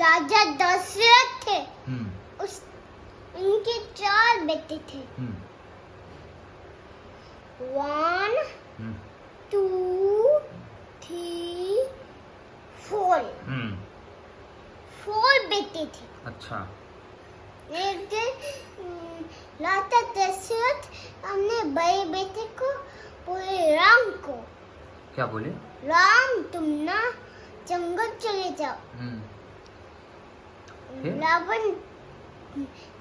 राजा दशरथ थे, उस उनके 4 बेटे थे। 1 2 3 4 4 बेटे थे। अच्छा। एक दिन राजा दशरथ अपने बड़े बेटे को बोले, राम को, क्या बोले? राम तुम ना जंगल चले जाओ। रावण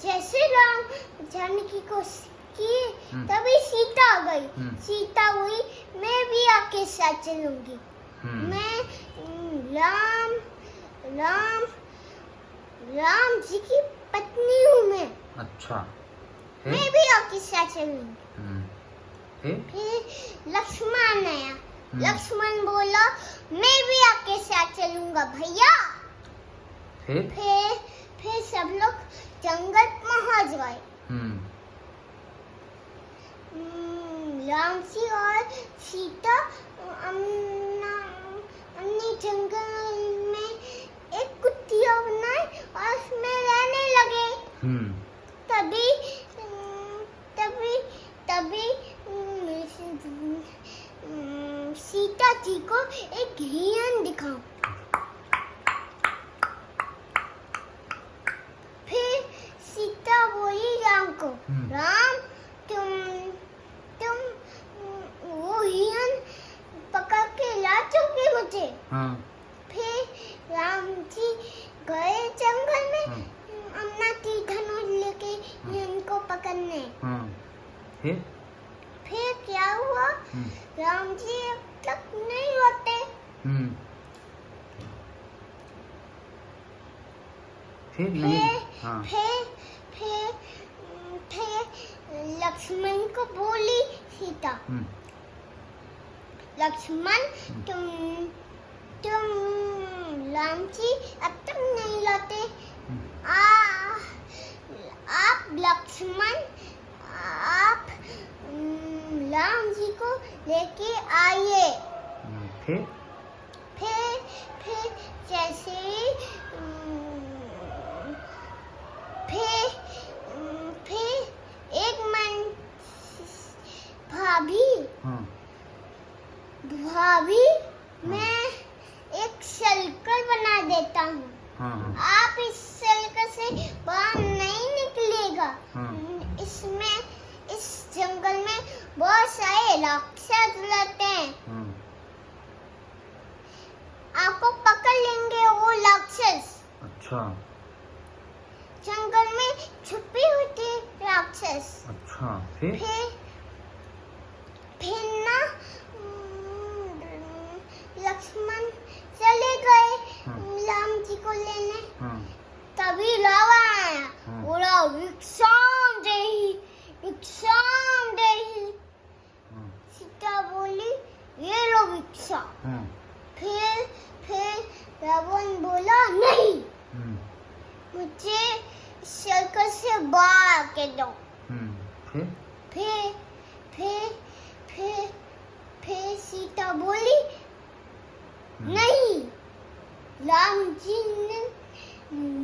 जैसे राम जाने की कोशिश की, तभी सीता आ गई। सीता हुई, मैं भी आपके साथ चलूंगी। मैं राम राम राम जी की पत्नी हूँ मैं। अच्छा। मैं भी आपके साथ चलूंगी। फिर लक्ष्मण आया। लक्ष्मण बोला, मैं भी आपके साथ चलूंगा भैया। फिर सब लोग जंगल पहुंच गए। राम जी और सीता अपने जंगल में एक कुटिया बनाई और उसमें रहने लगे। तभी सीता जी को एक हिरन दिखा। फिर सीता बोली राम को, राम तुम वो हिरन पकड़ के ला चुके मुझे। फिर राम जी गए जंगल में अपना तीर धनुष लेके हिरन को पकड़ने। फिर क्या हुआ? राम जी अब तक नहीं होते। फिर लक्ष्मण को बोली सीता, लक्ष्मण तुम राम जी अब तक नहीं लौटे। आप लक्ष्मण आप राम जी को लेके आइए। फिर जैसे ही फिर एक मन भाभी मैं एक सर्कल बना देता हूँ। आप इस सर्कल से बाहर नहीं निकलेगा। इस जंगल में बहुत सारे राक्षस रहते हैं। आपको पकड़ लेंगे वो राक्षस। अच्छा। जंगल में छुपे होते राक्षस। अच्छा। फिर ना लक्ष्मण चले गए राम जी को लेने। तभी रावण आया, बोला भिक्षाम देहि। सीता बोली, ये लो भिक्षा। फिर रावण बोला, नहीं, मुझे सर्कल से बाहर आके दो। फिर सीता बोली, नहीं, राम जी ने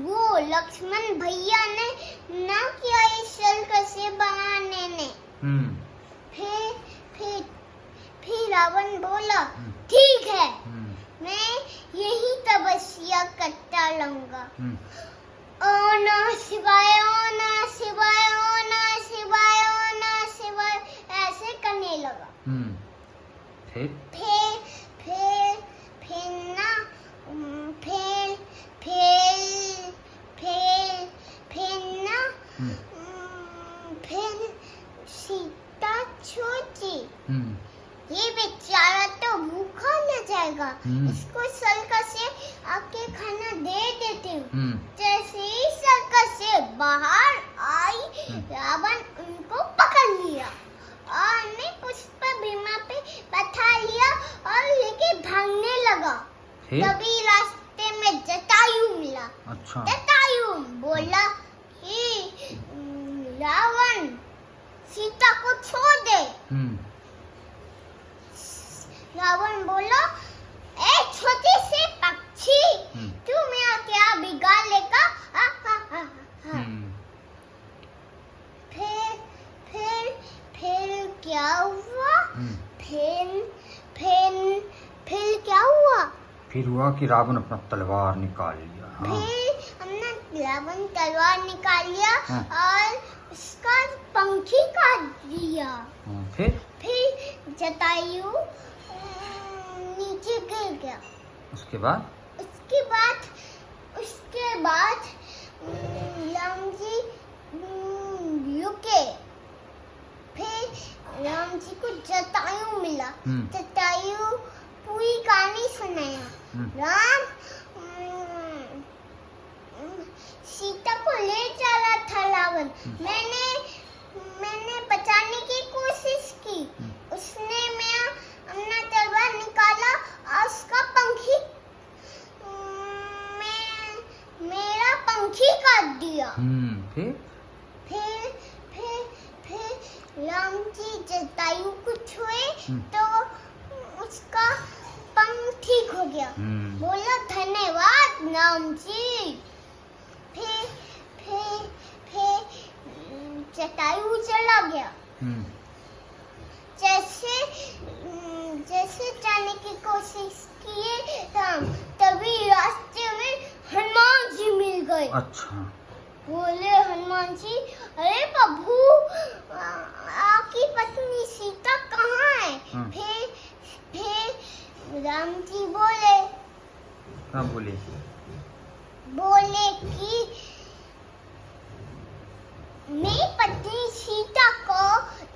वो लक्ष्मण भैया ने ना किया इस सर्कल से बाहर लेने। फिर रावण बोला, ठीक है, मैं यही तपस्या करता रहूंगा। ओम नमः शिवाय, ओम नमः शिवाय, ओम नमः शिवाय, ओम नमः शिवाय, ऐसे करने लगा। फिर सीता सोची, ये बेचारा तो भूखा न जाएगा, इसको सर्कल से आके खाना दे देती हूँ। जैसे ही सर्कल से बाहर आई, रावण उनको पकड़ लिया और ने पुष्प भीमा पे बैठा लिया और लेके भागने लगा। तभी रास्ते में जटायु मिला। अच्छा। जटायु बोला कि रावण सीता को छोड़ दे। रावण बोला, ए छोटे से पक्षी, तू मेरा क्या बिगाड़ फिर हुआ कि रावण अपना तलवार निकाल लिया। हाँ। फिर हमने रावण तलवार निकाल लिया। हाँ। और उसका पंखी काट दिया। हाँ, फिर जटायु नीचे गिर गया। उसके बाद राम जी रुके। फिर राम जी को जटायु मिला। जटायु पूरी कहानी सुनाया। राम सीता को ले जा रहा था रावण। मैंने बचाने की कोशिश की। उसने मैं अपना तलवार निकाला और उसका पंखी मेरा पंखी काट दिया। फिर राम जी जटायु को छुए तो उसका पंख ठीक हो गया। बोला धन्यवाद राम जी। फिर जटायु चला गया। जैसे जाने की कोशिश किए राम, तभी रास्ते में हनुमान जी मिल गए। अच्छा। बोले हनुमान जी, अरे प्रभु आपकी पत्नी सीता कहाँ है? फिर राम जी बोले कि मेरी पत्नी सीता को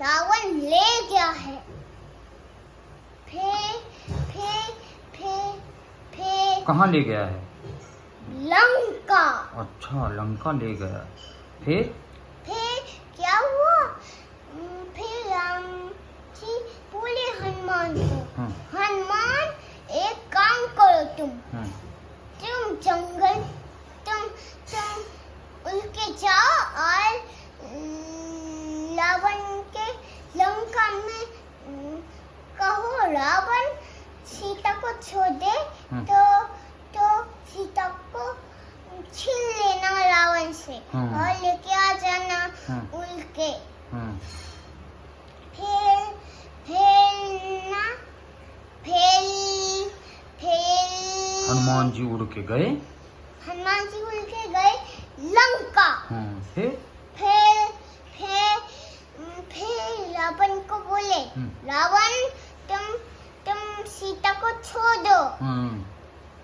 रावण ले गया है। फिर कहाँ ले गया है? लंका। अच्छा, लंका ले गया। फिर क्या हुआ? फिर राम जी बोले हनुमान को, हनुमान एक काम करो, तुम जंगल तुम उनके जाओ और रावण के लंका में कहो रावण सीता को छोड़ दे। तो सीता को छीन लेना रावण से और लेके आ जाना उनके। हनुमान जी उड़ के गए लंका। फिर रावण को बोले, रावण तुम सीता को छोड़ दो।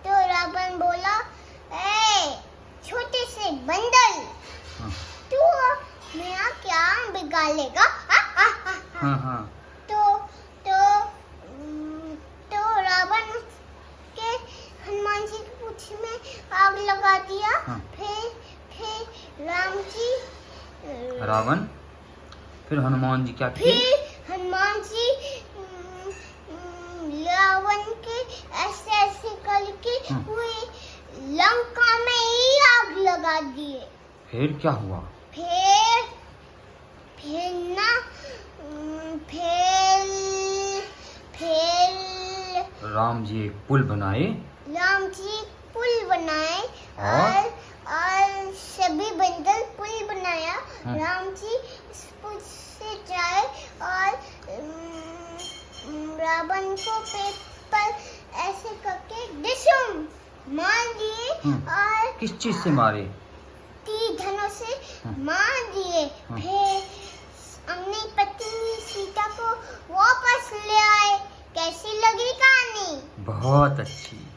तो रावण बोला, ए छोटे से बंदर, तू मेरा क्या बिगाड़ेगा? तो रावण के हनुमान जी की पूंछ में आग लगा दिया। फिर हनुमान जी क्या किए? हनुमान जी रावण के ऐसे करके पूरी लंका में ही आग लगा दिए। फिर क्या हुआ? फिर राम जी एक पुल बनाए। और सभी बंदर पुल बनाया। राम जी इस पुल से जाए और रावण को पेट पर ऐसे करके डिशुम मार दिए। और किस चीज से मारे? तीर धनुष से मार दिए। फिर अपनी पत्नी सीता को वापस ले आए। कैसी लगी कहानी? बहुत अच्छी।